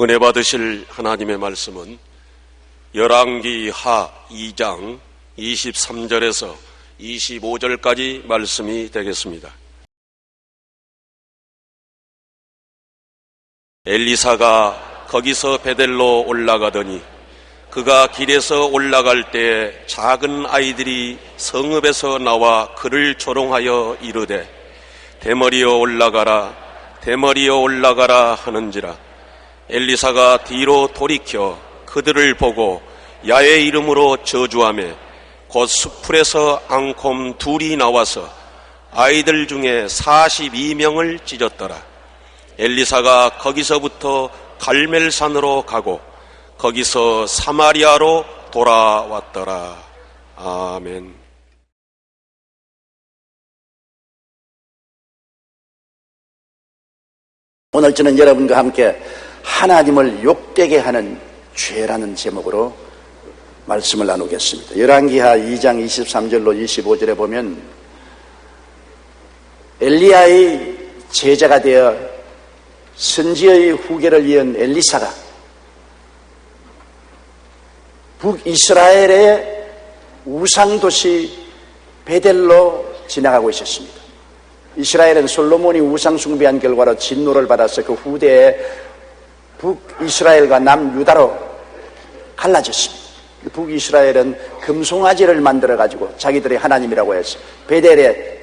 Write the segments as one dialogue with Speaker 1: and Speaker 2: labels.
Speaker 1: 은혜 받으실 하나님의 말씀은 열왕기 하 2장 23절에서 25절까지 말씀이 되겠습니다. 엘리사가 거기서 베델로 올라가더니 그가 길에서 올라갈 때 작은 아이들이 성읍에서 나와 그를 조롱하여 이르되 대머리여 올라가라 대머리여 올라가라 하는지라. 엘리사가 뒤로 돌이켜 그들을 보고 야훼 이름으로 저주하며 곧 수풀에서 앙콤 둘이 나와서 아이들 중에 42명을 찢었더라. 엘리사가 거기서부터 갈멜산으로 가고 거기서 사마리아로 돌아왔더라. 아멘.
Speaker 2: 오늘 저는 여러분과 함께 하나님을 욕되게 하는 죄라는 제목으로 말씀을 나누겠습니다. 열왕기하 2장 23절로 25절에 보면 엘리야의 제자가 되어 선지의 후계를 이은 엘리사가 북이스라엘의 우상도시 베델로 지나가고 있었습니다. 이스라엘은 솔로몬이 우상 숭배한 결과로 진노를 받아서 그 후대에 북이스라엘과 남유다로 갈라졌습니다. 북이스라엘은 금송아지를 만들어가지고 자기들의 하나님이라고 해서 베델에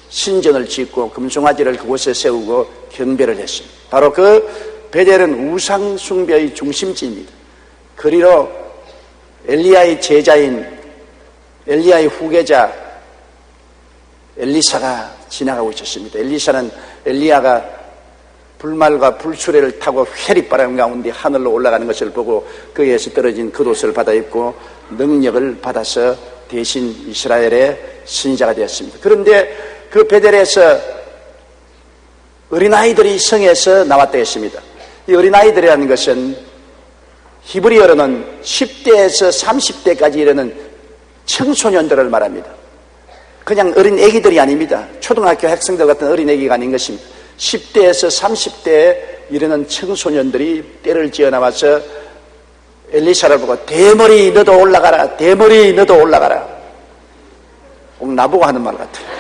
Speaker 2: 신전을 짓고 금송아지를 그곳에 세우고 경배를 했습니다. 바로 그 베델은 우상 숭배의 중심지입니다. 그리로 엘리야의 제자인 엘리야의 후계자 엘리사가 지나가고 있었습니다. 엘리야가 불말과 불수레를 타고 회리바람 가운데 하늘로 올라가는 것을 보고 그에서 떨어진 겉옷을 받아 입고 능력을 받아서 대신 이스라엘의 선지자가 되었습니다. 그런데 그 베델에서 어린아이들이 성에서 나왔다 했습니다. 이 어린아이들이라는 것은 히브리어로는 10대에서 30대까지 이르는 청소년들을 말합니다. 그냥 어린 애기들이 아닙니다. 초등학교 학생들 같은 어린 애기가 아닌 것입니다. 10대에서 30대에 이르는 청소년들이 떼를 지어 나와서 엘리사를 보고 대머리 너도 올라가라 대머리 너도 올라가라. 꼭 나보고 하는 말 같아요.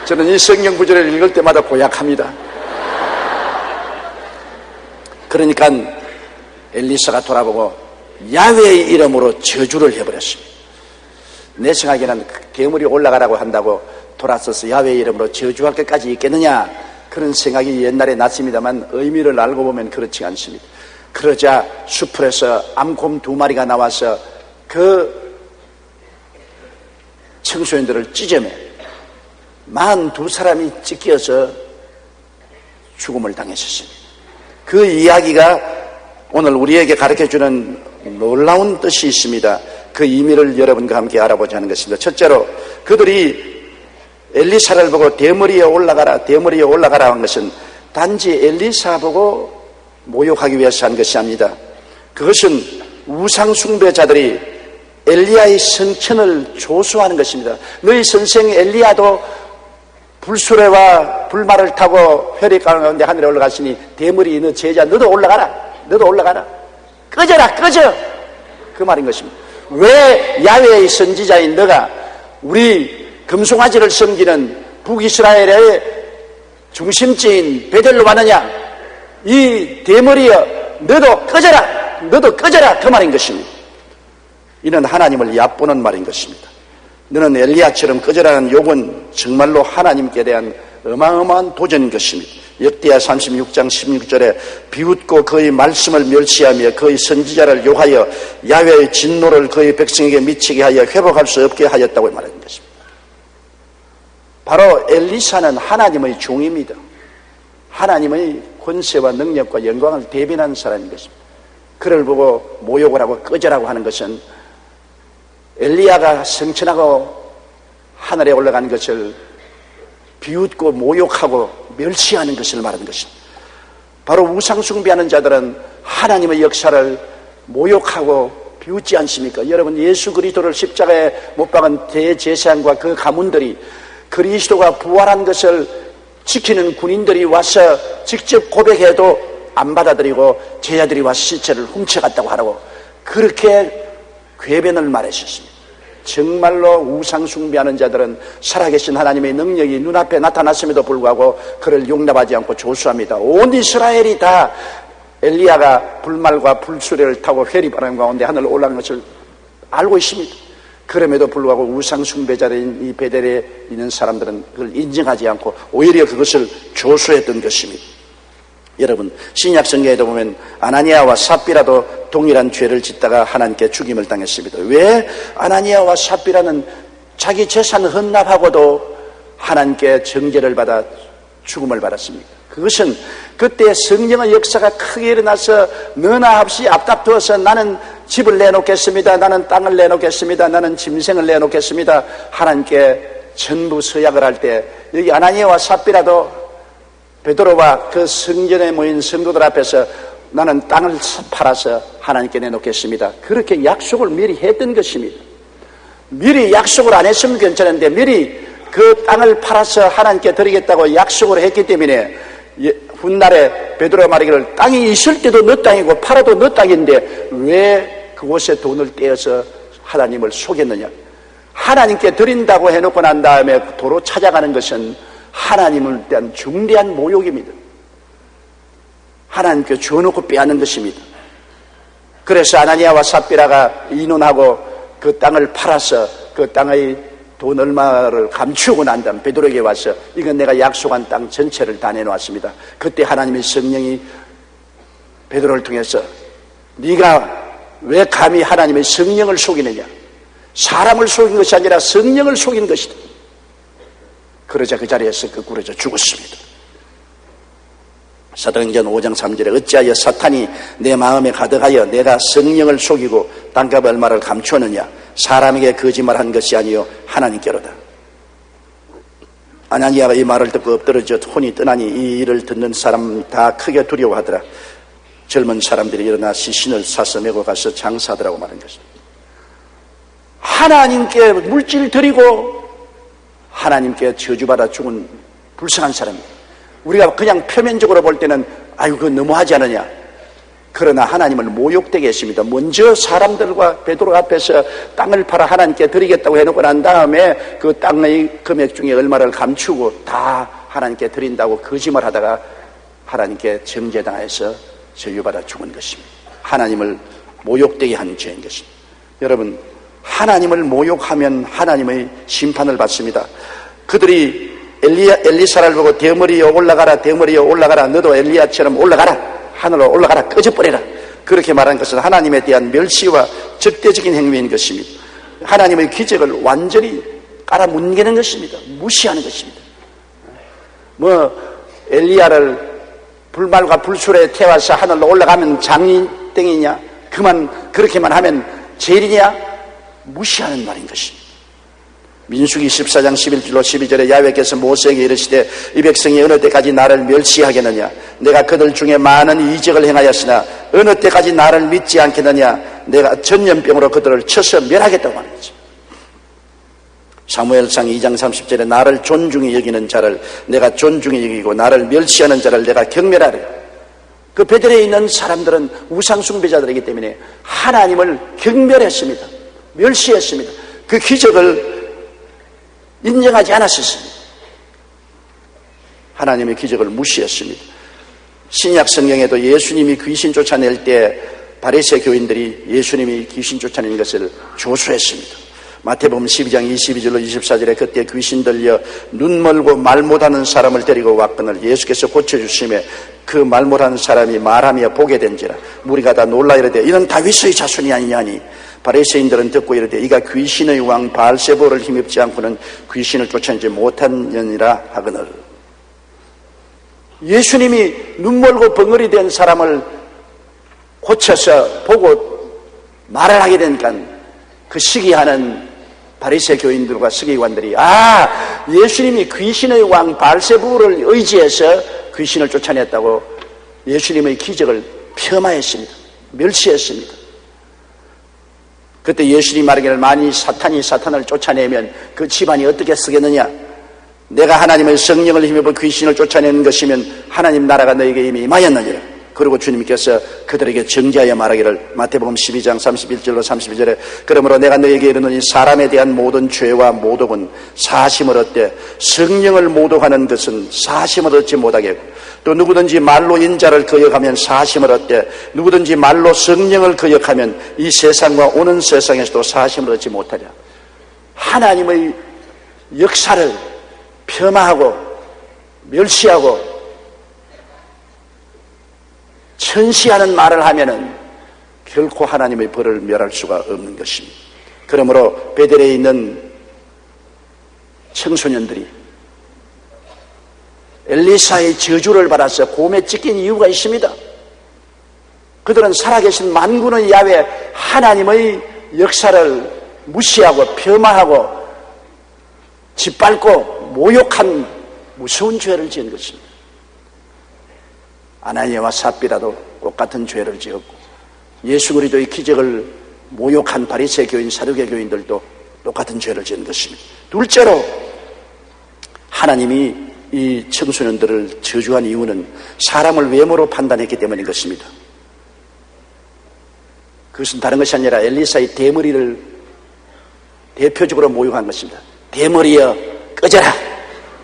Speaker 2: 저는 이 성경 구절을 읽을 때마다 고약합니다. 그러니까 엘리사가 돌아보고 야훼의 이름으로 저주를 해버렸습니다. 내 생각에는 대물이 올라가라고 한다고 돌아서서 야훼의 이름으로 저주할 것까지 있겠느냐 그런 생각이 옛날에 났습니다만 의미를 알고 보면 그렇지 않습니다. 그러자 수풀에서 암곰 2마리가 나와서 그 청소년들을 찢어매 42사람이 찢겨서 죽음을 당했었습니다. 그 이야기가 오늘 우리에게 가르쳐주는 놀라운 뜻이 있습니다. 그 의미를 여러분과 함께 알아보자 하는 것입니다. 첫째로 그들이 엘리사를 보고 대머리에 올라가라 대머리에 올라가라 한 것은 단지 엘리사 보고 모욕하기 위해서 한 것이 아닙니다. 그것은 우상숭배자들이 엘리야의 선천을 조소하는 것입니다. 너희 선생 엘리야도 불수레와 불말을 타고 회리 가운데 하늘에 올라갔으니 대머리 너 제자 너도 올라가라 너도 올라가라 꺼져라 꺼져 그 말인 것입니다. 왜 야훼의 선지자인 너가 우리 금송아지를 섬기는 북이스라엘의 중심지인 베델로 왔느냐 이 대머리여 너도 꺼져라 너도 꺼져라 그 말인 것입니다. 이는 하나님을 얕보는 말인 것입니다. 너는 엘리야처럼 꺼져라는 욕은 정말로 하나님께 대한 어마어마한 도전인 것입니다. 역대하 36장 16절에 비웃고 그의 말씀을 멸시하며 그의 선지자를 욕하여 야훼의 진노를 그의 백성에게 미치게 하여 회복할 수 없게 하였다고 말하는 것입니다. 바로 엘리사는 하나님의 종입니다. 하나님의 권세와 능력과 영광을 대변하는 사람인 것입니다. 그를 보고 모욕을 하고 꺼져라고 하는 것은 엘리야가 성천하고 하늘에 올라가는 것을 비웃고 모욕하고 멸시하는 것을 말하는 것입니다. 바로 우상숭배하는 자들은 하나님의 역사를 모욕하고 비웃지 않습니까? 여러분 예수 그리스도를 십자가에 못 박은 대제사장과 그 가문들이 그리스도가 부활한 것을 지키는 군인들이 와서 직접 고백해도 안 받아들이고 제자들이 와서 시체를 훔쳐갔다고 하라고 그렇게 궤변을 말했었습니다. 정말로 우상숭배하는 자들은 살아계신 하나님의 능력이 눈앞에 나타났음에도 불구하고 그를 용납하지 않고 조수합니다. 온 이스라엘이 다 엘리야가 불말과 불수레를 타고 회리바람 가운데 하늘로 올라간 것을 알고 있습니다. 그럼에도 불구하고 우상숭배자인 이 베델에 있는 사람들은 그걸 인정하지 않고 오히려 그것을 조수했던 것입니다. 여러분, 신약 성경에도 보면 아나니아와 삽비라도 동일한 죄를 짓다가 하나님께 죽임을 당했습니다. 왜 아나니아와 삽비라는 자기 재산을 헌납하고도 하나님께 정죄를 받아 죽음을 받았습니까? 그것은 그때 성령의 역사가 크게 일어나서 너나 없이 앞다투어서 나는 집을 내놓겠습니다, 나는 땅을 내놓겠습니다, 나는 짐승을 내놓겠습니다, 하나님께 전부 서약을 할 때 여기 아나니아와 삽비라도 베드로와 그 성전에 모인 성도들 앞에서 나는 땅을 팔아서 하나님께 내놓겠습니다, 그렇게 약속을 미리 했던 것입니다. 미리 약속을 안 했으면 괜찮은데 미리 그 땅을 팔아서 하나님께 드리겠다고 약속을 했기 때문에 훗날에 베드로가 말하기를 땅이 있을 때도 너 땅이고 팔아도 너 땅인데 왜 그곳에 돈을 떼어서 하나님을 속였느냐. 하나님께 드린다고 해놓고 난 다음에 도로 찾아가는 것은 하나님을 대한 중대한 모욕입니다. 하나님께 줘놓고 빼앗는 것입니다. 그래서 아나니아와 삽비라가 이혼하고 그 땅을 팔아서 그 땅의 돈 얼마를 감추고 난 다음 베드로에게 와서 이건 내가 약속한 땅 전체를 다 내놓았습니다. 그때 하나님의 성령이 베드로를 통해서 네가 왜 감히 하나님의 성령을 속이느냐, 사람을 속인 것이 아니라 성령을 속인 것이다. 그러자 그 자리에서 거꾸로져 죽었습니다. 사도행전 5장 3절에 어찌하여 사탄이 내 마음에 가득하여 내가 성령을 속이고 땅값 얼마를 감추었느냐, 사람에게 거짓말한 것이 아니요 하나님께로다. 아나니아가 이 말을 듣고 엎드러져 혼이 떠나니 이 일을 듣는 사람 다 크게 두려워하더라. 젊은 사람들이 일어나 시신을 사서 메고 가서 장사하더라고 말한 것입니다. 하나님께 물질 드리고 하나님께 저주받아 죽은 불쌍한 사람입니다. 우리가 그냥 표면적으로 볼 때는 아유 그거 너무하지 않느냐. 그러나 하나님을 모욕되게 했습니다. 먼저 사람들과 베드로 앞에서 땅을 팔아 하나님께 드리겠다고 해놓고 난 다음에 그 땅의 금액 중에 얼마를 감추고 다 하나님께 드린다고 거짓말하다가 하나님께 정죄당해서 저주받아 죽은 것입니다. 하나님을 모욕되게 한 죄인 것입니다. 여러분, 하나님을 모욕하면 하나님의 심판을 받습니다. 그들이 엘리사를 보고 대머리여 올라가라, 대머리여 올라가라, 너도 엘리야처럼 올라가라, 하늘로 올라가라, 꺼져버려라, 그렇게 말한 것은 하나님에 대한 멸시와 적대적인 행위인 것입니다. 하나님의 기적을 완전히 깔아뭉개는 것입니다. 무시하는 것입니다. 엘리야를 불말과 불술에 태워서 하늘로 올라가면 장땡이냐, 그렇게만 하면 죄이냐, 무시하는 말인 것입니다. 민수기 14장 11절로 12절에 야훼께서 모세에게 이르시되 이 백성이 어느 때까지 나를 멸시하겠느냐, 내가 그들 중에 많은 이적을 행하였으나 어느 때까지 나를 믿지 않겠느냐, 내가 전염병으로 그들을 쳐서 멸하겠다고 하는 거죠. 사무엘상 2장 30절에 나를 존중히 여기는 자를 내가 존중히 여기고 나를 멸시하는 자를 내가 경멸하리라. 그 베델에 있는 사람들은 우상숭배자들이기 때문에 하나님을 경멸했습니다. 멸시했습니다. 그 기적을 인정하지 않았습니다. 하나님의 기적을 무시했습니다. 신약 성경에도 예수님이 귀신 쫓아낼 때 바리새 교인들이 예수님이 귀신 쫓아낸 것을 조수했습니다. 마태복음 12장 22절로 24절에 그때 귀신 들려 눈 멀고 말 못하는 사람을 데리고 왔거늘 예수께서 고쳐주시며 그 말 못하는 사람이 말하며 보게 된지라 무리가 다 놀라 이르되 이는 다윗의 자손이 아니냐니 바리새인들은 듣고 이르되 이가 귀신의 왕 바알세보를 힘입지 않고는 귀신을 쫓아내지 못하느니라 하거늘. 예수님이 눈 멀고 벙어리 된 사람을 고쳐서 보고 말을 하게 되니까 그 시기하는 바리새 교인들과 서기관들이 예수님이 귀신의 왕 바알세부를 의지해서 귀신을 쫓아냈다고 예수님의 기적을 폄하했습니다. 멸시했습니다. 그때 예수님이 말하기를 만일 사탄이 사탄을 쫓아내면 그 집안이 어떻게 쓰겠느냐, 내가 하나님의 성령을 힘입어 귀신을 쫓아내는 것이면 하나님 나라가 너에게 이미 임하였느니라. 그리고 주님께서 그들에게 정죄하여 말하기를, 마태복음 12장 31절로 32절에 그러므로 내가 너에게 이르노니 사람에 대한 모든 죄와 모독은 사심을 얻되 성령을 모독하는 것은 사심을 얻지 못하겠고, 또 누구든지 말로 인자를 거역하면 사심을 얻되 누구든지 말로 성령을 거역하면 이 세상과 오는 세상에서도 사심을 얻지 못하랴. 하나님의 역사를 폄하하고 멸시하고 천시하는 말을 하면은 결코 하나님의 벌을 멸할 수가 없는 것입니다. 그러므로 베델에 있는 청소년들이 엘리사의 저주를 받아서 곰에 찢긴 이유가 있습니다. 그들은 살아계신 만군의 야훼 하나님의 역사를 무시하고 폄하하고 짓밟고 모욕한 무서운 죄를 지은 것입니다. 아나니아와 삽비라도 똑같은 죄를 지었고, 예수 그리스도의 기적을 모욕한 바리새 교인, 사두개 교인들도 똑같은 죄를 지은 것입니다. 둘째로 하나님이 이 청소년들을 저주한 이유는 사람을 외모로 판단했기 때문인 것입니다. 그것은 다른 것이 아니라 엘리사의 대머리를 대표적으로 모욕한 것입니다. 대머리여 꺼져라,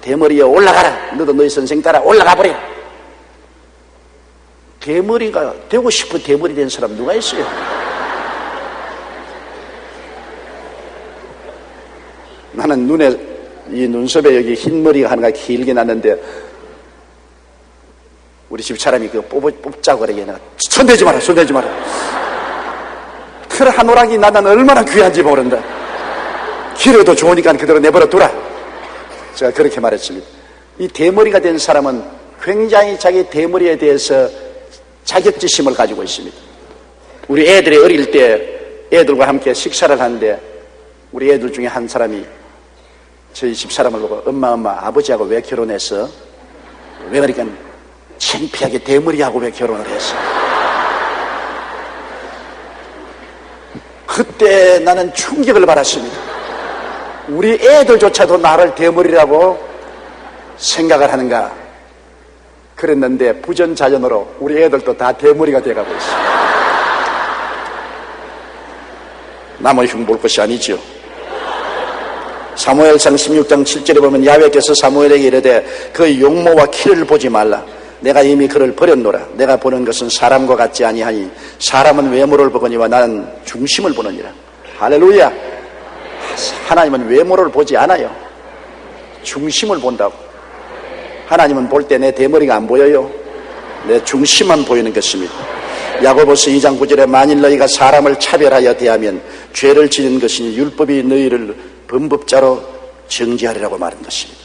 Speaker 2: 대머리여 올라가라, 너도 너희 선생 따라 올라가 버려. 대머리가 되고 싶어 대머리 된 사람 누가 있어요? 나는 눈에 이 눈썹에 여기 흰머리가 하나가 길게 났는데 우리 집 사람이 그거 뽑자고 그러게 내가 손대지 마라, 손대지 마라. 털 한 오락이 나는 얼마나 귀한지 모른다. 길어도 좋으니까 그대로 내버려 두라. 제가 그렇게 말했습니다. 이 대머리가 된 사람은 굉장히 자기 대머리에 대해서 자격지심을 가지고 있습니다. 우리 애들이 어릴 때 애들과 함께 식사를 하는데 우리 애들 중에 한 사람이 저희 집 사람을 보고 엄마 아버지하고 왜 결혼했어? 왜 그러니까 창피하게 대머리하고 왜 결혼을 했어? 그때 나는 충격을 받았습니다. 우리 애들조차도 나를 대머리라고 생각을 하는가? 그랬는데 부전자전으로 우리 애들도 다 대머리가 돼가고 있어요. 남의 흉 볼 것이 아니죠. 사무엘상 16장 7절에 보면 야훼께서 사무엘에게 이르되 그의 용모와 키를 보지 말라. 내가 이미 그를 버렸노라. 내가 보는 것은 사람과 같지 아니하니 사람은 외모를 보거니와 나는 중심을 보느니라. 할렐루야. 하나님은 외모를 보지 않아요. 중심을 본다고. 하나님은 볼 때 내 대머리가 안 보여요. 내 중심만 보이는 것입니다. 야고보서 2장 9절에 만일 너희가 사람을 차별하여 대하면 죄를 지는 것이니 율법이 너희를 범법자로 정죄하리라고 말한 것입니다.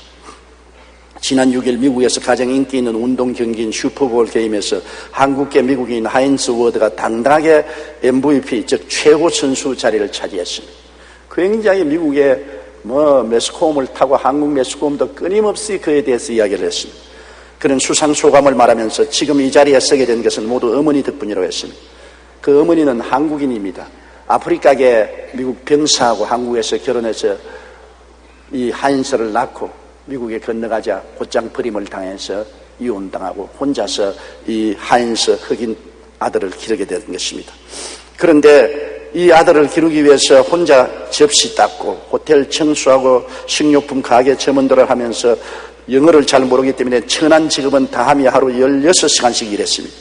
Speaker 2: 지난 6일 미국에서 가장 인기 있는 운동 경기인 슈퍼볼 게임에서 한국계 미국인 하인스 워드가 당당하게 MVP, 즉 최고 선수 자리를 차지했습니다. 굉장히 미국의 매스컴을 타고 한국 매스컴도 끊임없이 그에 대해서 이야기를 했습니다. 그는 수상 소감을 말하면서 지금 이 자리에 서게 된 것은 모두 어머니 덕분이라고 했습니다. 그 어머니는 한국인입니다. 아프리카계 미국 병사하고 한국에서 결혼해서 이 하인스를 낳고 미국에 건너가자 곧장 버림을 당해서 이혼당하고 혼자서 이 하인스 흑인 아들을 기르게 된 것입니다. 그런데 이 아들을 기르기 위해서 혼자 접시 닦고 호텔 청소하고 식료품 가게 점원들을 하면서 영어를 잘 모르기 때문에 천한 직업은 다하며 하루 16시간씩 일했습니다.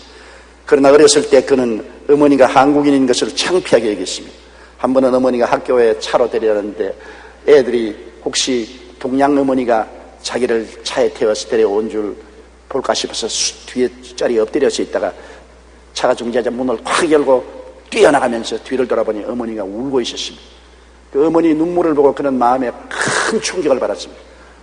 Speaker 2: 그러나 어렸을 때 그는 어머니가 한국인인 것을 창피하게 여겼습니다. 한 번은 어머니가 학교에 차로 데려가는데 애들이 혹시 동양 어머니가 자기를 차에 태워서 데려온 줄 볼까 싶어서 뒤에 자리에 엎드려서 있다가 차가 정지하자 문을 확 열고 뛰어나가면서 뒤를 돌아보니 어머니가 울고 있었습니다. 그 어머니 눈물을 보고 그는 마음에 큰 충격을 받았습니다.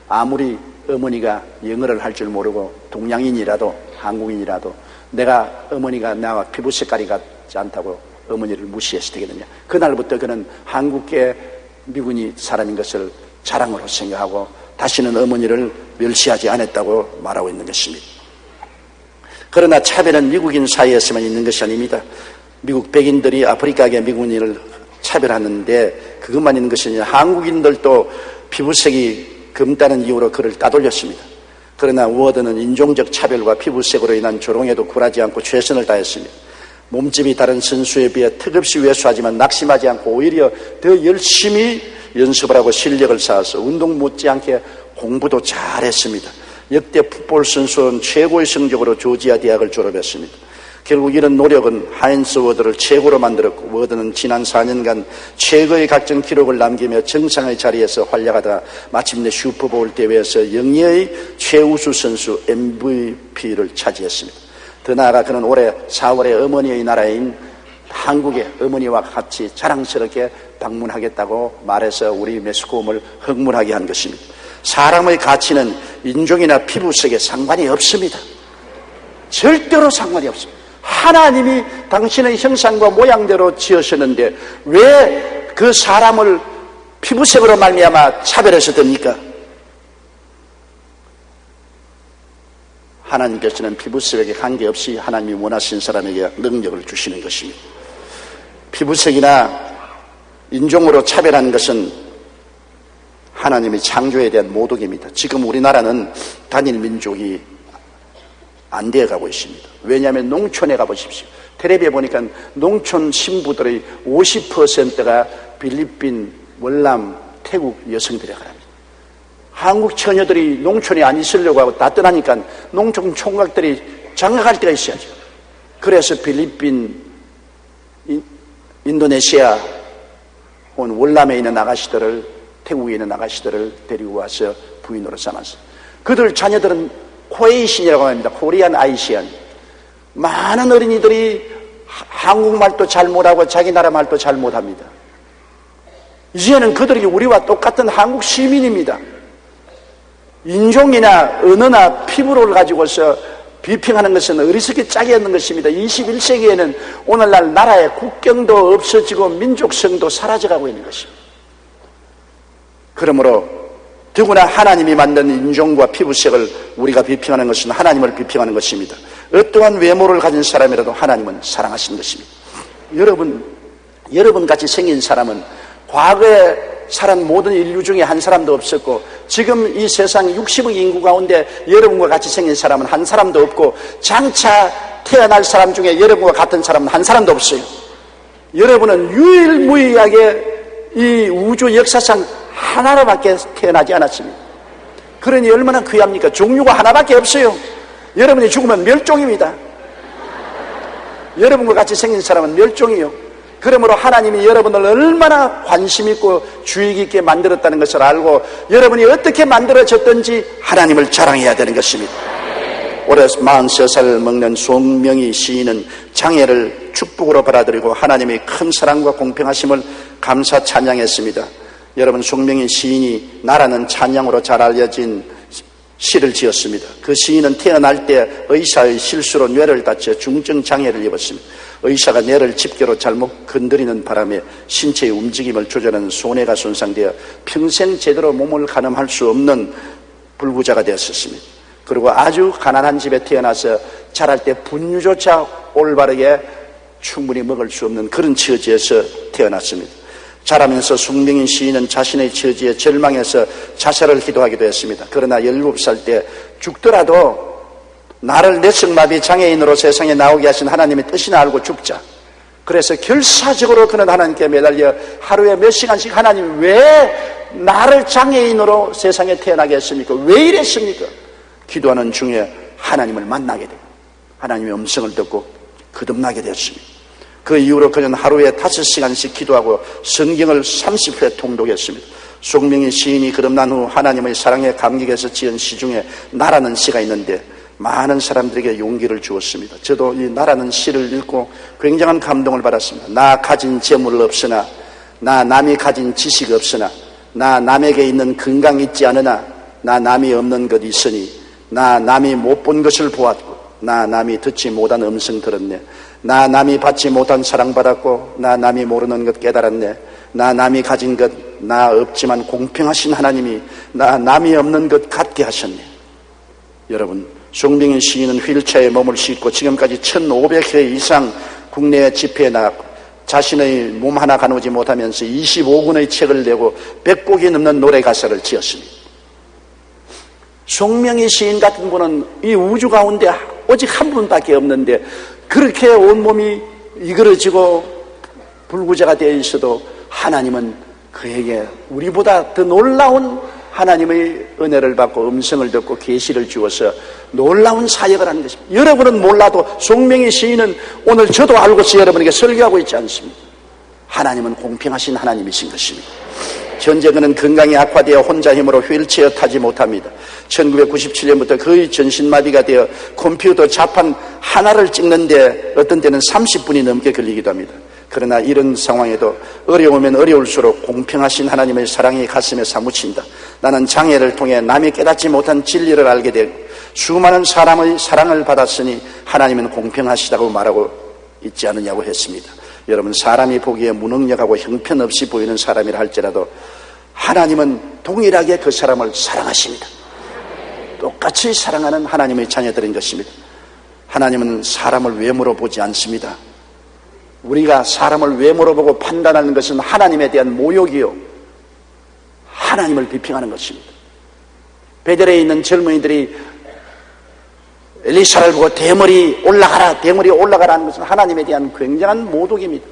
Speaker 2: 아무리 어머니가 영어를 할 줄 모르고 동양인이라도 한국인이라도 내가 어머니가 나와 피부 색깔이 같지 않다고 어머니를 무시해서 되겠느냐. 그날부터 그는 한국계 미군이 사람인 것을 자랑으로 생각하고 다시는 어머니를 멸시하지 않았다고 말하고 있는 것입니다. 그러나 차별은 미국인 사이에서만 있는 것이 아닙니다. 미국 백인들이 아프리카계 미국인을 차별하는데 그것만 있는 것이 아니라 한국인들도 피부색이 금다는 이유로 그를 따돌렸습니다. 그러나 워드는 인종적 차별과 피부색으로 인한 조롱에도 굴하지 않고 최선을 다했습니다. 몸집이 다른 선수에 비해 턱없이 왜소하지만 낙심하지 않고 오히려 더 열심히 연습을 하고 실력을 쌓아서 운동 못지않게 공부도 잘했습니다. 역대 풋볼 선수는 최고의 성적으로 조지아 대학을 졸업했습니다. 결국 이런 노력은 하인스 워드를 최고로 만들었고, 워드는 지난 4년간 최고의 각종 기록을 남기며 정상의 자리에서 활약하다가 마침내 슈퍼볼 대회에서 영예의 최우수 선수 MVP를 차지했습니다. 더 나아가 그는 올해 4월에 어머니의 나라인 한국의 어머니와 같이 자랑스럽게 방문하겠다고 말해서 우리 매스컴을 흥분하게 한 것입니다. 사람의 가치는 인종이나 피부색에 상관이 없습니다. 절대로 상관이 없습니다. 하나님이 당신의 형상과 모양대로 지으셨는데 왜 그 사람을 피부색으로 말미암아 차별하셨습니까? 하나님께서는 피부색에 관계없이 하나님이 원하신 사람에게 능력을 주시는 것입니다. 피부색이나 인종으로 차별하는 것은 하나님의 창조에 대한 모독입니다. 지금 우리나라는 단일 민족이 안 되어가고 있습니다. 왜냐하면 농촌에 가보십시오. 텔레비에 보니까 농촌 신부들의 50%가 필리핀, 월남, 태국 여성들이라고 합니다. 한국 처녀들이 농촌에 안 있으려고 하고 다 떠나니까 농촌 총각들이 장가갈 때가 있어야죠. 그래서 필리핀, 인도네시아, 월남에 있는 아가씨들을, 태국에 있는 아가씨들을 데리고 와서 부인으로 삼았어요. 그들 자녀들은 코에이신이라고 합니다. 코리안 아이시안. 많은 어린이들이 한국말도 잘 못하고 자기 나라 말도 잘 못합니다. 이제는 그들이 우리와 똑같은 한국 시민입니다. 인종이나 언어나 피부를 가지고서 비평하는 것은 어리석게 짝이 없는 것입니다. 21세기에는 오늘날 나라의 국경도 없어지고 민족성도 사라져가고 있는 것입니다. 그러므로 더구나 하나님이 만든 인종과 피부색을 우리가 비평하는 것은 하나님을 비평하는 것입니다. 어떠한 외모를 가진 사람이라도 하나님은 사랑하시는 것입니다. 여러분 같이 생긴 사람은 과거에 살은 모든 인류 중에 한 사람도 없었고, 지금 이 세상 60억 인구 가운데 여러분과 같이 생긴 사람은 한 사람도 없고, 장차 태어날 사람 중에 여러분과 같은 사람은 한 사람도 없어요. 여러분은 유일무이하게 이 우주 역사상 하나로밖에 태어나지 않았습니다. 그러니 얼마나 귀합니까? 종류가 하나밖에 없어요. 여러분이 죽으면 멸종입니다. 여러분과 같이 생긴 사람은 멸종이요. 그러므로 하나님이 여러분을 얼마나 관심 있고 주의 깊게 만들었다는 것을 알고 여러분이 어떻게 만들어졌든지 하나님을 자랑해야 되는 것입니다. 올해 43살 먹는 송명희 시인은 장애를 축복으로 받아들이고 하나님의 큰 사랑과 공평하심을 감사 찬양했습니다. 여러분, 송명희 시인이 나라는 찬양으로 잘 알려진 시를 지었습니다. 그 시인은 태어날 때 의사의 실수로 뇌를 다쳐 중증 장애를 입었습니다. 의사가 뇌를 집게로 잘못 건드리는 바람에 신체의 움직임을 조절하는 소뇌가 손상되어 평생 제대로 몸을 가늠할 수 없는 불구자가 되었습니다. 그리고 아주 가난한 집에 태어나서 자랄 때 분유조차 올바르게 충분히 먹을 수 없는 그런 처지에서 태어났습니다. 자라면서 송명희 시인은 자신의 처지에 절망해서 자살을 기도하기도 했습니다. 그러나 17살 때 죽더라도 나를 뇌성마비 장애인으로 세상에 나오게 하신 하나님의 뜻이나 알고 죽자. 그래서 결사적으로 그는 하나님께 매달려 하루에 몇 시간씩 하나님 왜 나를 장애인으로 세상에 태어나게 했습니까? 왜 이랬습니까? 기도하는 중에 하나님을 만나게 되고 하나님의 음성을 듣고 거듭나게 되었습니다. 그 이후로 그는 하루에 5시간씩 기도하고 성경을 30회 통독했습니다. 송명희 시인이 거듭난 후 하나님의 사랑에 감격해서 지은 시 중에 나라는 시가 있는데 많은 사람들에게 용기를 주었습니다. 저도 이 나라는 시를 읽고 굉장한 감동을 받았습니다. 나 가진 재물 없으나, 나 남이 가진 지식 없으나, 나 남에게 있는 건강 있지 않으나, 나 남이 없는 것 있으니, 나 남이 못 본 것을 보았고, 나 남이 듣지 못한 음성 들었네. 나 남이 받지 못한 사랑받았고, 나 남이 모르는 것 깨달았네. 나 남이 가진 것, 나 없지만 공평하신 하나님이 나 남이 없는 것 갖게 하셨네. 여러분, 송명희 시인은 휠체어에 몸을 싣고 지금까지 1500회 이상 국내 집회에 나갔고 자신의 몸 하나 가누지 못하면서 25권의 책을 내고 100곡이 넘는 노래 가사를 지었습니다. 송명의 시인 같은 분은 이 우주 가운데 오직 한 분밖에 없는데 그렇게 온몸이 이그러지고 불구자가 되어 있어도 하나님은 그에게 우리보다 더 놀라운 하나님의 은혜를 받고 음성을 듣고 계시를 주어서 놀라운 사역을 하는 것입니다. 여러분은 몰라도 송명의 시인은 오늘 저도 알고서 여러분에게 설교하고 있지 않습니다. 하나님은 공평하신 하나님이신 것입니다. 현재 그는 건강이 악화되어 혼자 힘으로 휠체어 타지 못합니다. 1997년부터 거의 전신마비가 되어 컴퓨터 자판 하나를 찍는데 어떤 때는 30분이 넘게 걸리기도 합니다. 그러나 이런 상황에도 어려우면 어려울수록 공평하신 하나님의 사랑이 가슴에 사무친다. 나는 장애를 통해 남이 깨닫지 못한 진리를 알게 되고 수많은 사람의 사랑을 받았으니 하나님은 공평하시다고 말하고 있지 않느냐고 했습니다. 여러분, 사람이 보기에 무능력하고 형편없이 보이는 사람이라 할지라도 하나님은 동일하게 그 사람을 사랑하십니다. 똑같이 사랑하는 하나님의 자녀들인 것입니다. 하나님은 사람을 외모로 보지 않습니다. 우리가 사람을 외모로 보고 판단하는 것은 하나님에 대한 모욕이요, 하나님을 비평하는 것입니다. 베델에 있는 젊은이들이 엘리사를 보고 대머리 올라가라, 대머리 올라가라 하는 것은 하나님에 대한 굉장한 모독입니다.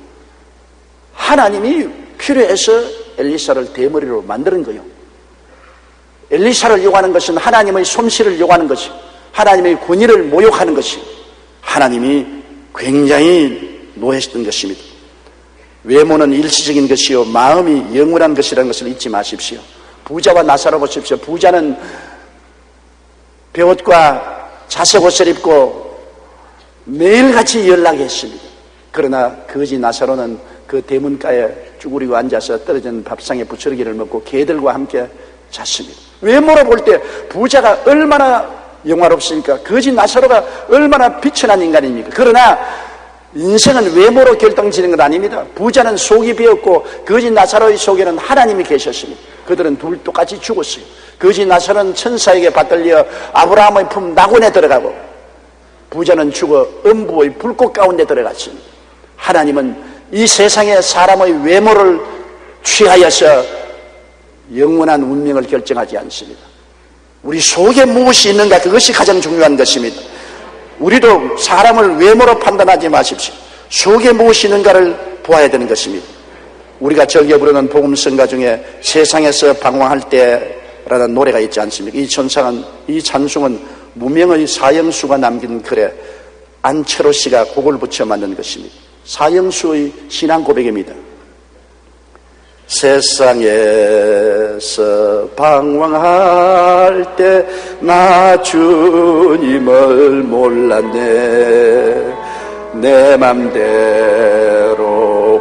Speaker 2: 하나님이 필요해서 엘리사를 대머리로 만드는 거예요. 엘리사를 요구하는 것은 하나님의 솜씨를 요구하는 것이고 하나님의 권위를 모욕하는 것이고 하나님이 굉장히 노했던 것입니다. 외모는 일시적인 것이요 마음이 영원한 것이라는 것을 잊지 마십시오. 부자와 나사로 보십시오. 부자는 베옷과 자색 옷을 입고 매일같이 연락했습니다. 그러나 거지 나사로는 그 대문가에 쭈그리고 앉아서 떨어진 밥상에 부스러기를 먹고 개들과 함께 잤습니다. 외모로 볼 때 부자가 얼마나 영화롭습니까? 거지 나사로가 얼마나 비천한 인간입니까? 그러나 인생은 외모로 결정지는 건 아닙니다. 부자는 속이 비었고 거지 나사로의 속에는 하나님이 계셨습니다. 그들은 둘 똑같이 죽었어요. 거지 나사로는 천사에게 받들려 아브라함의 품 낙원에 들어가고 부자는 죽어 음부의 불꽃 가운데 들어갔습니다. 하나님은 이 세상에 사람의 외모를 취하여서 영원한 운명을 결정하지 않습니다. 우리 속에 무엇이 있는가, 그것이 가장 중요한 것입니다. 우리도 사람을 외모로 판단하지 마십시오. 속에 무엇이 있는가를 보아야 되는 것입니다. 우리가 즐겨 부르는 복음성가 중에 세상에서 방황할 때라는 노래가 있지 않습니까? 이 찬송은 무명의 사형수가 남긴 글에 안철호 씨가 곡을 붙여 만든 것입니다. 사형수의 신앙 고백입니다. 세상에서 방황할 때 나 주님을 몰랐네. 내 맘대로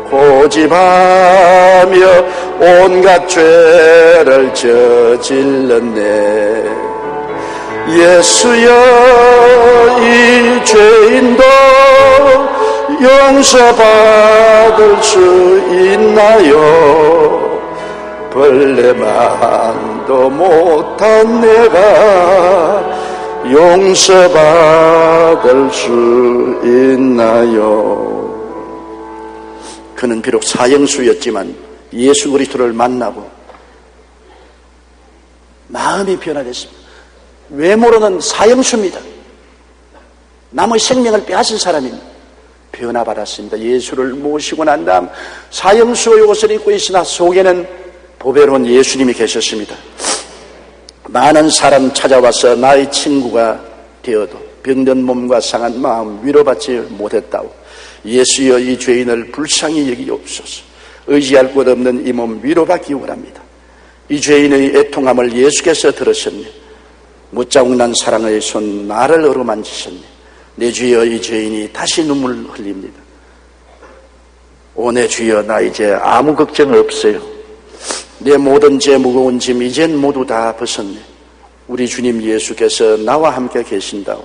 Speaker 2: 고집하며 온갖 죄를 저질렀네. 예수여, 이 죄인도 용서받을 수 있나요? 벌레만도 못한 내가 용서받을 수 있나요? 그는 비록 사형수였지만 예수 그리스도를 만나고 마음이 변화됐습니다. 외모로는 사형수입니다. 남의 생명을 빼앗은 사람입니다. 변화받았습니다. 예수를 모시고 난 다음 사형수의 옷을 입고 있으나 속에는 보배로운 예수님이 계셨습니다. 많은 사람 찾아와서 나의 친구가 되어도 병든 몸과 상한 마음 위로받지 못했다고. 예수여, 이 죄인을 불쌍히 여기옵소서. 의지할 곳 없는 이 몸 위로받기 원합니다. 이 죄인의 애통함을 예수께서 들으셨네. 못자국난 사랑의 손 나를 어루만지셨네. 내 주여, 이 죄인이 다시 눈물 흘립니다. 오, 내 주여, 나 이제 아무 걱정 없어요. 내 모든 죄 무거운 짐 이젠 모두 다 벗었네. 우리 주님 예수께서 나와 함께 계신다오.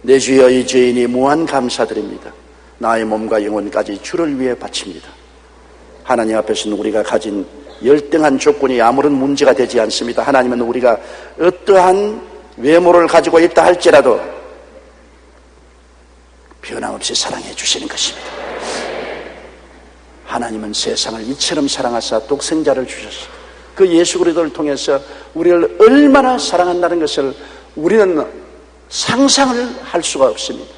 Speaker 2: 내 주여, 이 죄인이 무한 감사드립니다. 나의 몸과 영혼까지 주를 위해 바칩니다. 하나님 앞에서는 우리가 가진 열등한 조건이 아무런 문제가 되지 않습니다. 하나님은 우리가 어떠한 외모를 가지고 있다 할지라도 변함없이 사랑해 주시는 것입니다. 하나님은 세상을 이처럼 사랑하사 독생자를 주셨습니다. 그 예수 그리스도를 통해서 우리를 얼마나 사랑한다는 것을 우리는 상상을 할 수가 없습니다.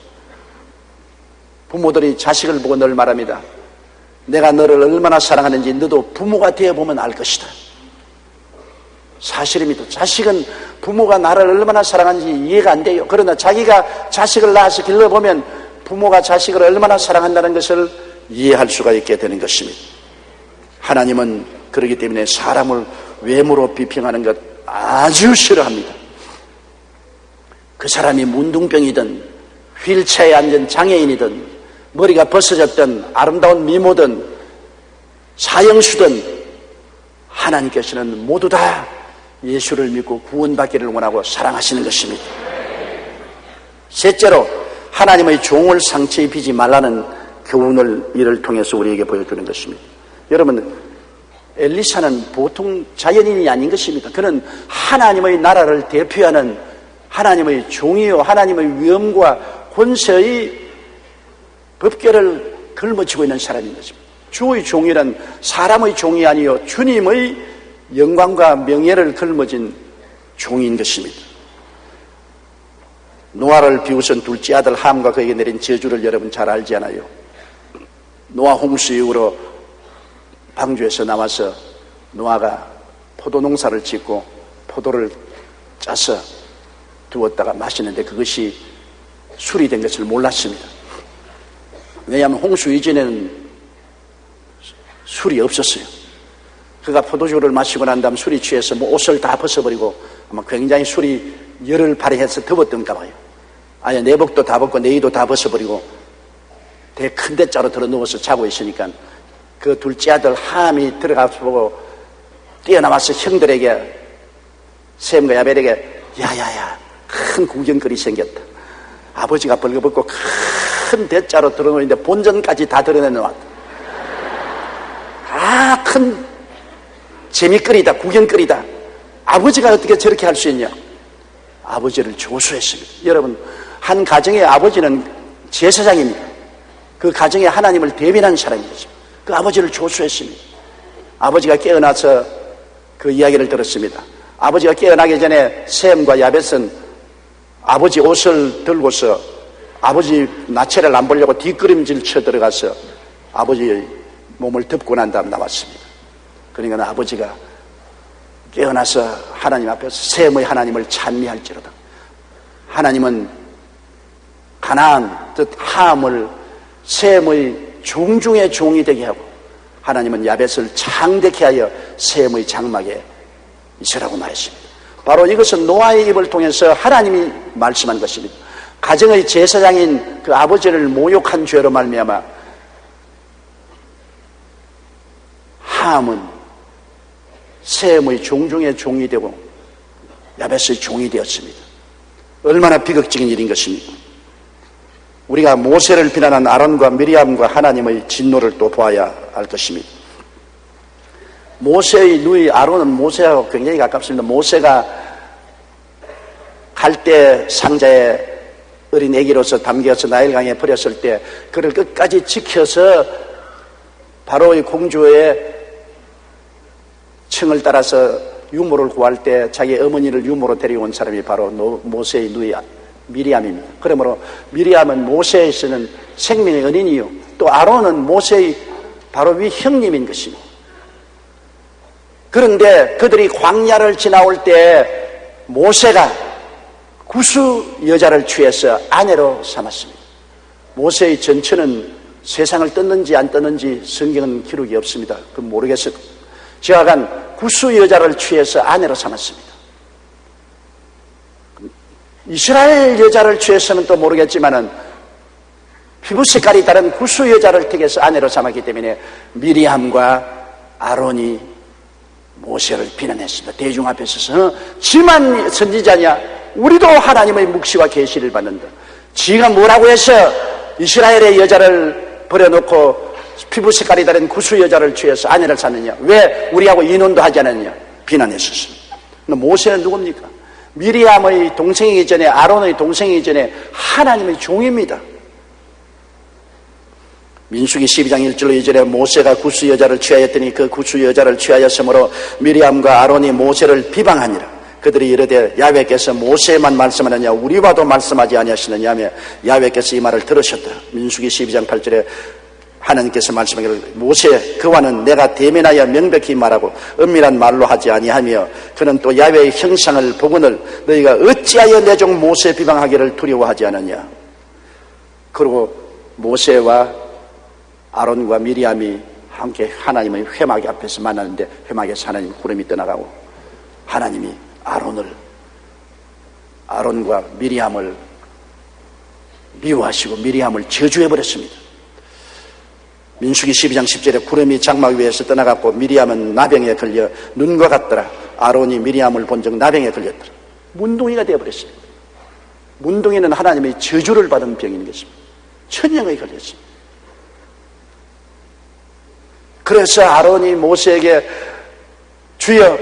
Speaker 2: 부모들이 자식을 보고 늘 말합니다. 내가 너를 얼마나 사랑하는지 너도 부모가 되어보면 알 것이다. 사실입니다. 자식은 부모가 나를 얼마나 사랑하는지 이해가 안 돼요. 그러나 자기가 자식을 낳아서 길러보면 부모가 자식을 얼마나 사랑한다는 것을 이해할 수가 있게 되는 것입니다. 하나님은 그렇기 때문에 사람을 외모로 비평하는 것 아주 싫어합니다. 그 사람이 문둥병이든 휠체어에 앉은 장애인이든 머리가 벗어졌든 아름다운 미모든 사형수든 하나님께서는 모두 다 예수를 믿고 구원받기를 원하고 사랑하시는 것입니다. 셋째로 하나님의 종을 상처 입히지 말라는 교훈을 이를 통해서 우리에게 보여주는 것입니다. 여러분, 엘리사는 보통 자연인이 아닌 것입니다. 그는 하나님의 나라를 대표하는 하나님의 종이요 하나님의 위엄과 권세의 법궤를 걸머쥐고 있는 사람인 것입니다. 주의 종이란 사람의 종이 아니요 주님의 영광과 명예를 걸머진 종인 것입니다. 노아를 비웃은 둘째 아들 함과 그에게 내린 저주를 여러분 잘 알지 않아요? 노아 홍수 이후로 방주에서 나와서 노아가 포도 농사를 짓고 포도를 짜서 두었다가 마시는데 그것이 술이 된 것을 몰랐습니다. 왜냐하면 홍수 이전에는 술이 없었어요. 그가 포도주를 마시고 난 다음 술이 취해서 옷을 다 벗어버리고 아마 굉장히 술이 열을 발휘해서 더웠던가 봐요. 아니 내복도 다 벗고 내의도 다 벗어버리고 큰 대자로 들어 누워서 자고 있으니까 그 둘째 아들 함이 들어가서 보고 뛰어나와서 형들에게 셈과 야벨에게 야야야 큰 구경거리 생겼다. 아버지가 벌거벗고 큰 대자로 들어놓는데 본전까지 다 드러내놓았다. 다 큰 재미거리다, 구경거리다. 아버지가 어떻게 저렇게 할 수 있냐? 아버지를 조수했습니다. 여러분, 한 가정의 아버지는 제사장입니다. 그 가정에 하나님을 대변하는 사람이죠. 그 아버지를 조수했습니다. 아버지가 깨어나서 그 이야기를 들었습니다. 아버지가 깨어나기 전에 셈과 야벳은 아버지 옷을 들고서 아버지 나체를 안 보려고 뒷걸음질 쳐 들어가서 아버지의 몸을 덮고 난 다음 나왔습니다. 그러니까 아버지가 깨어나서 하나님 앞에서 셈의 하나님을 찬미할지로다. 하나님은 가나안 즉 함을 셈의 종 중의 종이 되게 하고 하나님은 야벳을 창대케 하여 셈의 장막에 있으라고 말했습니다. 바로 이것은 노아의 입을 통해서 하나님이 말씀한 것입니다. 가정의 제사장인 그 아버지를 모욕한 죄로 말미암아 함은 셈의 종 중의 종이 되고 야벳의 종이 되었습니다. 얼마나 비극적인 일인 것입니까? 우리가 모세를 비난한 아론과 미리암과 하나님의 진노를 또 보아야 할 것입니다. 모세의 누이 아론은 모세하고 굉장히 가깝습니다. 모세가 갈대 상자에 어린 아기로서 담겨서 나일강에 버렸을 때 그를 끝까지 지켜서 바로의 공주의 층을 따라서 유모를 구할 때 자기 어머니를 유모로 데려온 사람이 바로 모세의 누이 미리암입니다. 그러므로 미리암은 모세에서는 생명의 은인이요 또 아론은 모세의 바로 위 형님인 것입니다. 그런데 그들이 광야를 지나올 때 모세가 구수 여자를 취해서 아내로 삼았습니다. 모세의 전처는 세상을 떴는지 안 떴는지 성경은 기록이 없습니다. 그건 모르겠어요. 저하간 구수 여자를 취해서 아내로 삼았습니다. 이스라엘 여자를 취해서는 또 모르겠지만은 피부 색깔이 다른 구수 여자를 택해서 아내로 삼았기 때문에 미리암과 아론이 모세를 비난했습니다. 대중 앞에 서서 지만 선지자냐? 우리도 하나님의 묵시와 계시를 받는다. 지가 뭐라고 해서 이스라엘의 여자를 버려놓고 피부 색깔이 다른 구수 여자를 취해서 아내를 삼느냐? 왜 우리하고 인혼도 하지 않았냐? 비난했었습니다. 모세는 누굽니까? 미리암의 동생이기 전에 아론의 동생이기 전에 하나님의 종입니다. 민수기 12장 1절로 2절에 모세가 구스 여자를 취하였더니 그 구스 여자를 취하였으므로 미리암과 아론이 모세를 비방하니라. 그들이 이르되 야훼께서 모세만 말씀하느냐 우리와도 말씀하지 아니하시느냐 하며 야훼께서 이 말을 들으셨더라. 민수기 12장 8절에 하나님께서 말씀하기를 모세 그와는 내가 대면하여 명백히 말하고 은밀한 말로 하지 아니하며 그는 또 야훼의 형상을 보거늘 너희가 어찌하여 내 종 모세 비방하기를 두려워하지 않느냐. 그리고 모세와 아론과 미리암이 함께 하나님의 회막 앞에서 만나는데 회막에서 하나님 구름이 떠나가고 하나님이 아론과 미리암을 미워하시고 미리암을 저주해버렸습니다. 민수기 12장 10절에 구름이 장막 위에서 떠나갔고 미리암은 나병에 걸려 눈과 같더라. 아론이 미리암을 본 적 나병에 걸렸더라. 문둥이가 되어버렸습니다. 문둥이는 하나님의 저주를 받은 병인 것입니다. 천형에 걸렸습니다. 그래서 아론이 모세에게 주여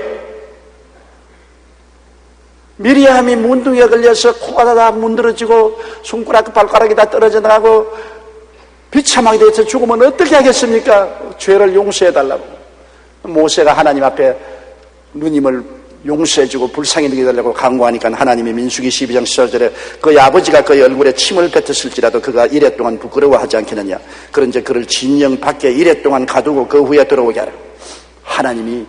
Speaker 2: 미리암이 문둥이에 걸려서 코가 다 문드러지고 손가락 발가락이 다 떨어져 나가고 비참하게 돼서 죽으면 어떻게 하겠습니까? 죄를 용서해달라고 모세가 하나님 앞에 누님을 용서해주고 불쌍히 여겨달라고 간구하니까 하나님이 민수기 12장 14절에 그의 아버지가 그의 얼굴에 침을 뱉었을지라도 그가 이래 동안 부끄러워하지 않겠느냐. 그런즉 그를 진영 밖에 이래 동안 가두고 그 후에 들어오게 하라. 하나님이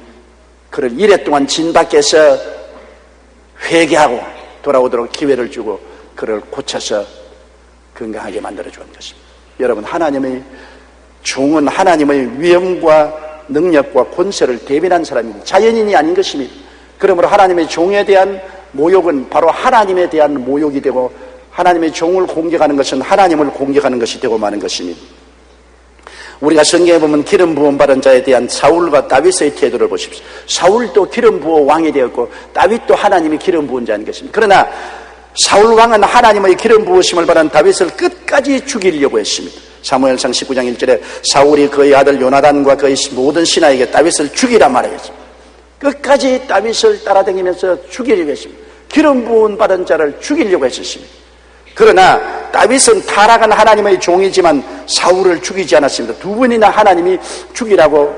Speaker 2: 그를 이래 동안 진 밖에서 회개하고 돌아오도록 기회를 주고 그를 고쳐서 건강하게 만들어 주는 것입니다. 여러분, 하나님의 종은 하나님의 위엄과 능력과 권세를 대변한 사람입니다. 자연인이 아닌 것입니다. 그러므로 하나님의 종에 대한 모욕은 바로 하나님에 대한 모욕이 되고 하나님의 종을 공격하는 것은 하나님을 공격하는 것이 되고 마는 것입니다. 우리가 성경에 보면 기름 부음 받은 자에 대한 사울과 다윗의 태도를 보십시오. 사울도 기름 부어 왕이 되었고 다윗도 하나님이 기름 부은 자인 것입니다. 그러나 사울 왕은 하나님의 기름 부으심을 받은 다윗을 끝까지 죽이려고 했습니다. 사무엘상 19장 1절에 사울이 그의 아들 요나단과 그의 모든 신하에게 다윗을 죽이라 말하였습니다. 끝까지 다윗을 따라다니면서 죽이려고 했습니다. 기름 부은 받은 자를 죽이려고 했었습니다. 그러나 다윗은 타락한 하나님의 종이지만 사울을 죽이지 않았습니다. 두 번이나 하나님이 죽이라고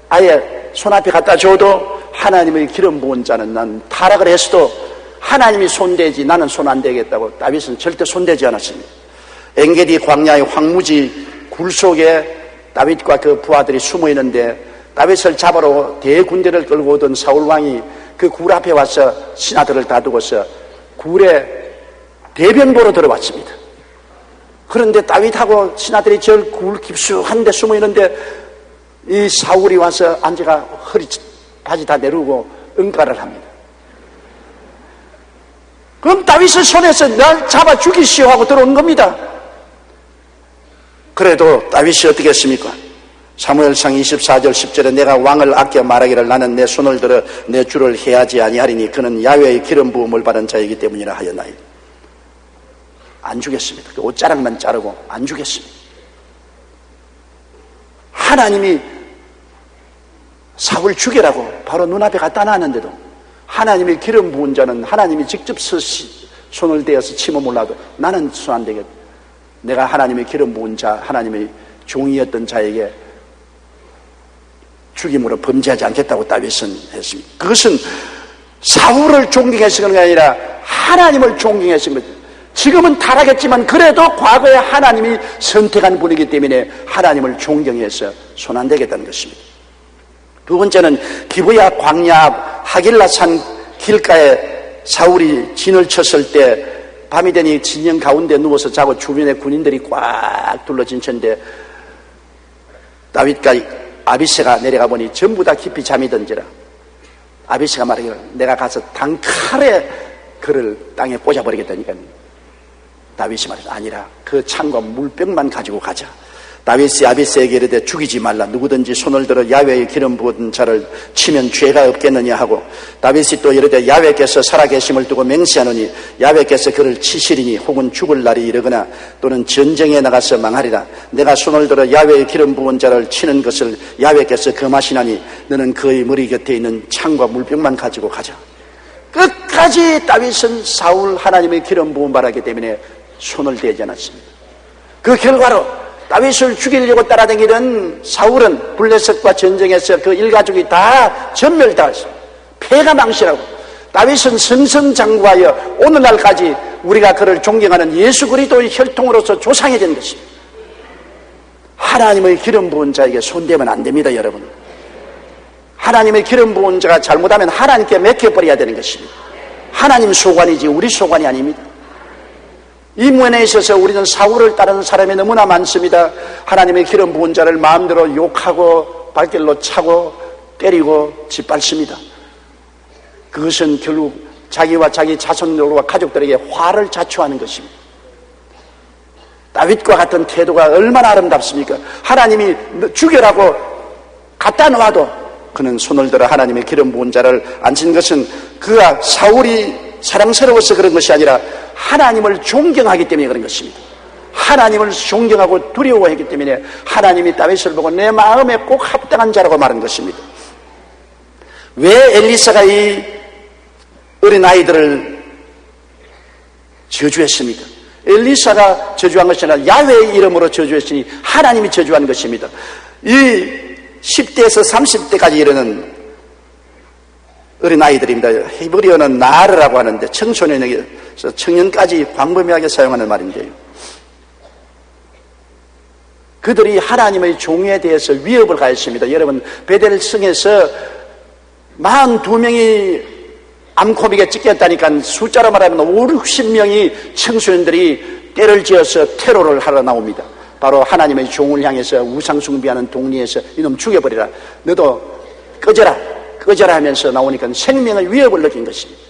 Speaker 2: 아예 손앞에 갖다 줘도 하나님의 기름 부은 자는 난 타락을 했어도 하나님이 손대지 나는 손 안 대겠다고 다윗은 절대 손대지 않았습니다. 엔게디 광야의 황무지 굴 속에 다윗과 그 부하들이 숨어 있는데 다윗을 잡으러 대군대를 끌고 오던 사울왕이 그 굴 앞에 와서 신하들을 다두고서 굴에 대변 보러 들어왔습니다. 그런데 다윗하고 신하들이 저 굴 깊숙한 데 숨어 있는데 이 사울이 와서 앉아가 허리 바지 다 내리고 응가를 합니다. 그럼 다윗의 손에서 날 잡아 죽이시오 하고 들어온 겁니다. 그래도 다윗이 어떻게 했습니까? 사무엘상 24절 10절에 내가 왕을 아껴 말하기를 나는 내 손을 들어 내 주를 해하지 아니하리니 그는 야훼의 기름 부음을 받은 자이기 때문이라 하였나이다. 안 죽였습니다. 그 옷자락만 자르고 안 죽였습니다. 하나님이 사울 죽여라고 바로 눈앞에 갖다 놨는데도 하나님의 기름 부은 자는 하나님이 직접 손을 대어서 치면 몰라도 나는 손 안 되겠다. 내가 하나님의 기름 부은 자, 하나님의 종이었던 자에게 죽임으로 범죄하지 않겠다고 다윗은 했습니다. 그것은 사울을 존경해서 그런 게 아니라 하나님을 존경해서 그런 거죠. 지금은 타락했지만 그래도 과거에 하나님이 선택한 분이기 때문에 하나님을 존경해서 손 안 대겠다는 것입니다. 두 번째는 기브야 광야 하길라산 길가에 사울이 진을 쳤을 때 밤이 되니 진영 가운데 누워서 자고 주변에 군인들이 꽉 둘러진 채인데 다윗과 아비새가 내려가 보니 전부 다 깊이 잠이 든지라 아비새가 말하기를 내가 가서 단칼에 그를 땅에 꽂아버리겠다니까 다윗이 말해서 아니라 그 창과 물병만 가지고 가자. 다윗이 아비새에게 이르되 죽이지 말라. 누구든지 손을 들어 야훼의 기름 부은 자를 치면 죄가 없겠느냐 하고 다윗이 또 이르되 야훼께서 살아계심을 두고 맹세하노니 야훼께서 그를 치시리니 혹은 죽을 날이 이르거나 또는 전쟁에 나가서 망하리라. 내가 손을 들어 야훼의 기름 부은 자를 치는 것을 야훼께서 금하시나니 너는 그의 머리 곁에 있는 창과 물병만 가지고 가자. 끝까지 다윗은 사울 하나님의 기름 부음 받았기 때문에 손을 대지 않았습니다. 그 결과로 다윗을 죽이려고 따라다니던 사울은 블레셋과 전쟁에서 그 일가족이 다 전멸당했습니다. 폐가 망신하고 다윗은 승승장구하여 오늘날까지 우리가 그를 존경하는 예수 그리스도의 혈통으로서 조상이 된 것입니다. 하나님의 기름 부은 자에게 손대면 안 됩니다, 여러분. 하나님의 기름 부은 자가 잘못하면 하나님께 맡겨버려야 되는 것입니다. 하나님 소관이지 우리 소관이 아닙니다. 이 면에 있어서 우리는 사울을 따르는 사람이 너무나 많습니다. 하나님의 기름 부은 자를 마음대로 욕하고 발길로 차고 때리고 짓밟습니다. 그것은 결국 자기와 자기 자손들과 가족들에게 화를 자초하는 것입니다. 다윗과 같은 태도가 얼마나 아름답습니까? 하나님이 죽여라고 갖다 놓아도 그는 손을 들어 하나님의 기름 부은 자를 앉힌 것은 그가 사울이 사랑스러워서 그런 것이 아니라 하나님을 존경하기 때문에 그런 것입니다. 하나님을 존경하고 두려워했기 때문에 하나님이 다윗을 보고 내 마음에 꼭 합당한 자라고 말한 것입니다. 왜 엘리사가 이 어린아이들을 저주했습니까? 엘리사가 저주한 것이 아니라 야훼의 이름으로 저주했으니 하나님이 저주한 것입니다. 이 10대에서 30대까지 이르는 어린아이들입니다. 히브리어는 나르라고 하는데 청소년에게서 청년까지 광범위하게 사용하는 말인데요. 그들이 하나님의 종에 대해서 위협을 가했습니다. 여러분, 베델성에서 42명이 암코빅에 찢겼다니까 숫자로 말하면 5, 60명이 청소년들이 때를 지어서 테러를 하러 나옵니다. 바로 하나님의 종을 향해서 우상숭배하는 동리에서 이놈 죽여버리라, 너도 꺼져라 하면서 나오니까 생명의 위협을 느낀 것입니다.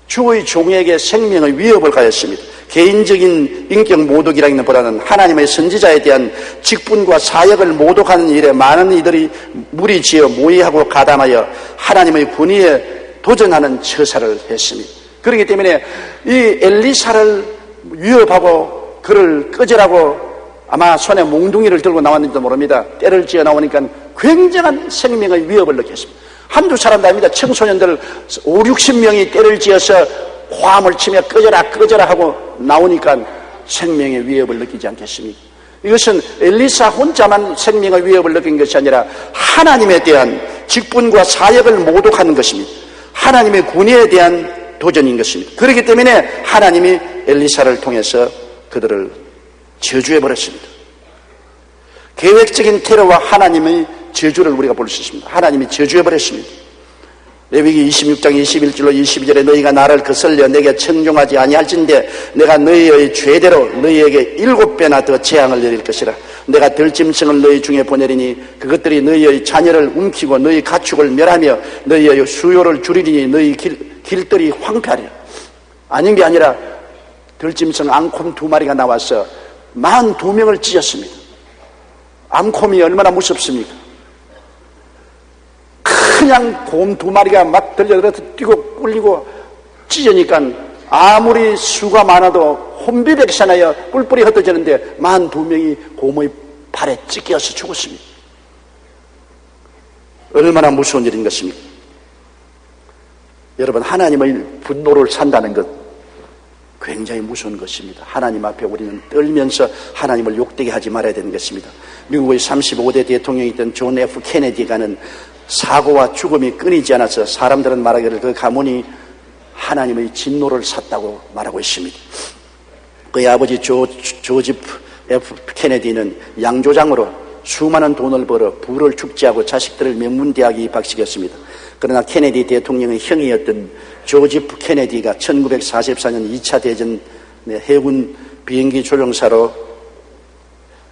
Speaker 2: 주의 종에게 생명의 위협을 가했습니다. 개인적인 인격 모독이라기는 보다는 하나님의 선지자에 대한 직분과 사역을 모독하는 일에 많은 이들이 무리지어 모의하고 가담하여 하나님의 권위에 도전하는 처사를 했습니다. 그렇기 때문에 이 엘리사를 위협하고 그를 꺼지라고 아마 손에 몽둥이를 들고 나왔는지도 모릅니다. 때를 지어 나오니까 굉장한 생명의 위협을 느꼈습니다. 한두 사람도 아닙니다. 청소년들 5, 60명이 때를 지어서 화음을 치며 꺼져라 하고 나오니까 생명의 위협을 느끼지 않겠습니까? 이것은 엘리사 혼자만 생명의 위협을 느낀 것이 아니라 하나님에 대한 직분과 사역을 모독하는 것입니다. 하나님의 권위에 대한 도전인 것입니다. 그렇기 때문에 하나님이 엘리사를 통해서 그들을 저주해버렸습니다. 계획적인 테러와 하나님의 저주를 우리가 볼 수 있습니다. 하나님이 저주해버렸습니다. 레위기 26장 21절로 22절에 너희가 나를 거슬려 내게 청종하지 아니할진대 내가 너희의 죄대로 너희에게 7배나 더 재앙을 내릴 것이라. 내가 들짐승을 너희 중에 보내리니 그것들이 너희의 자녀를 움키고 너희 가축을 멸하며 너희의 수요를 줄이리니 너희 길들이 황폐하리라. 아닌 게 아니라 들짐승 앙콤 2마리가 나와서 42명을 찢었습니다. 앙콤이 얼마나 무섭습니까? 그냥 곰 2마리가 막 들려들어서 뛰고 꿀리고 찢으니까 아무리 수가 많아도 혼비백산하여 뿔뿔이 흩어지는데 42명이 곰의 발에 찢겨서 죽었습니다. 얼마나 무서운 일인 것입니까? 여러분, 하나님의 분노를 산다는 것 굉장히 무서운 것입니다. 하나님 앞에 우리는 떨면서 하나님을 욕되게 하지 말아야 되는 것입니다. 미국의 35대 대통령이던 존 F 케네디가는 사고와 죽음이 끊이지 않아서 사람들은 말하기를 그 가문이 하나님의 진노를 샀다고 말하고 있습니다. 그의 아버지 조지 F 케네디는 양조장으로 수많은 돈을 벌어 부를 축제하고 자식들을 명문대학에 입학시켰습니다. 그러나 케네디 대통령의 형이었던 조지 F 케네디가 1944년 2차 대전 해군 비행기 조종사로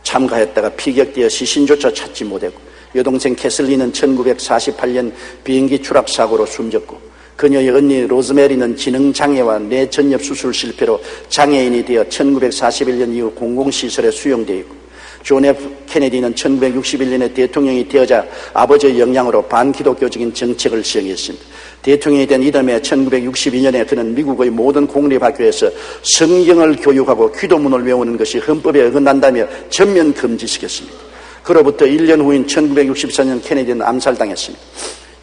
Speaker 2: 참가했다가 피격되어 시신조차 찾지 못했고, 여동생 캐슬리는 1948년 비행기 추락사고로 숨졌고, 그녀의 언니 로즈메리는 지능장애와 뇌전엽 수술 실패로 장애인이 되어 1941년 이후 공공시설에 수용되어 있고, 존 F 케네디는 1961년에 대통령이 되어자 아버지의 영향으로 반기독교적인 정책을 시행했습니다. 대통령이 된 이듬해 1962년에 그는 미국의 모든 공립학교에서 성경을 교육하고 기도문을 외우는 것이 헌법에 어긋난다며 전면 금지시켰습니다. 그로부터 1년 후인 1964년 케네디는 암살당했습니다.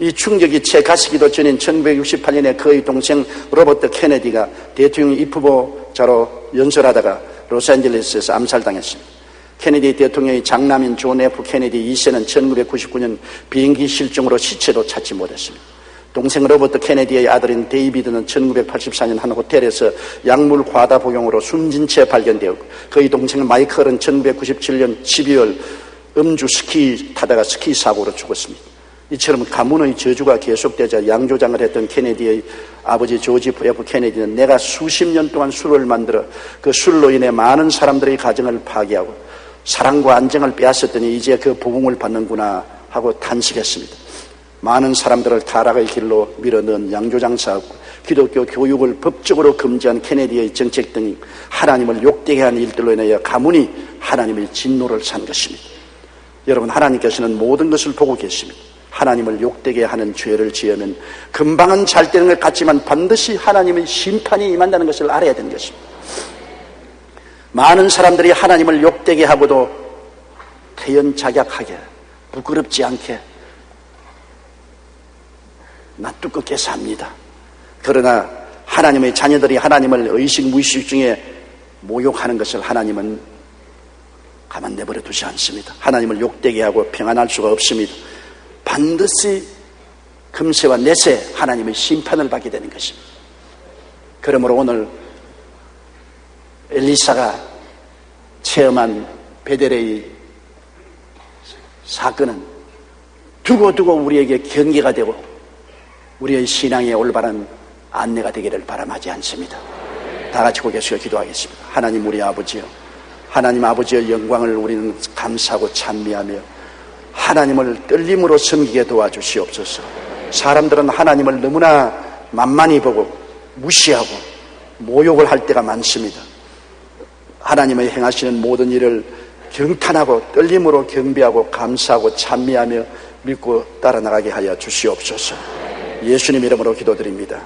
Speaker 2: 이 충격이 채 가시기도 전인 1968년에 그의 동생 로버트 케네디가 대통령 입후보자로 연설하다가 로스앤젤레스에서 암살당했습니다. 케네디 대통령의 장남인 존 F 케네디 2세는 1999년 비행기 실종으로 시체도 찾지 못했습니다. 동생 로버트 케네디의 아들인 데이비드는 1984년 한 호텔에서 약물 과다 복용으로 숨진 채 발견되었고, 그의 동생 마이클은 1997년 12월 음주 스키 타다가 스키 사고로 죽었습니다. 이처럼 가문의 저주가 계속되자 양조장을 했던 케네디의 아버지 조지 F 케네디는 내가 수십 년 동안 술을 만들어 그 술로 인해 많은 사람들의 가정을 파괴하고 사랑과 안정을 빼앗았더니 이제 그 보응을 받는구나 하고 탄식했습니다. 많은 사람들을 타락의 길로 밀어넣은 양조장사하고 기독교 교육을 법적으로 금지한 케네디의 정책 등이 하나님을 욕되게 한 일들로 인하여 가문이 하나님의 진노를 산 것입니다. 여러분, 하나님께서는 모든 것을 보고 계십니다. 하나님을 욕되게 하는 죄를 지으면 금방은 잘 되는 것 같지만 반드시 하나님의 심판이 임한다는 것을 알아야 되는 것입니다. 많은 사람들이 하나님을 욕되게 하고도 태연작약하게 부끄럽지 않게 낯두껍게 삽니다. 그러나 하나님의 자녀들이 하나님을 의식 무의식 중에 모욕하는 것을 하나님은 가만 내버려 두지 않습니다. 하나님을 욕되게 하고 평안할 수가 없습니다. 반드시 금세와 내세 하나님의 심판을 받게 되는 것입니다. 그러므로 오늘 엘리사가 체험한 베델의 사건은 두고두고 우리에게 경계가 되고 우리의 신앙의 올바른 안내가 되기를 바람하지 않습니다. 다 같이 고개 숙여 기도하겠습니다. 하나님 우리 아버지요, 하나님 아버지의 영광을 우리는 감사하고 찬미하며 하나님을 떨림으로 섬기게 도와주시옵소서. 사람들은 하나님을 너무나 만만히 보고 무시하고 모욕을 할 때가 많습니다. 하나님의 행하시는 모든 일을 경탄하고 떨림으로 경배하고 감사하고 찬미하며 믿고 따라 나가게 하여 주시옵소서. 예수님 이름으로 기도드립니다.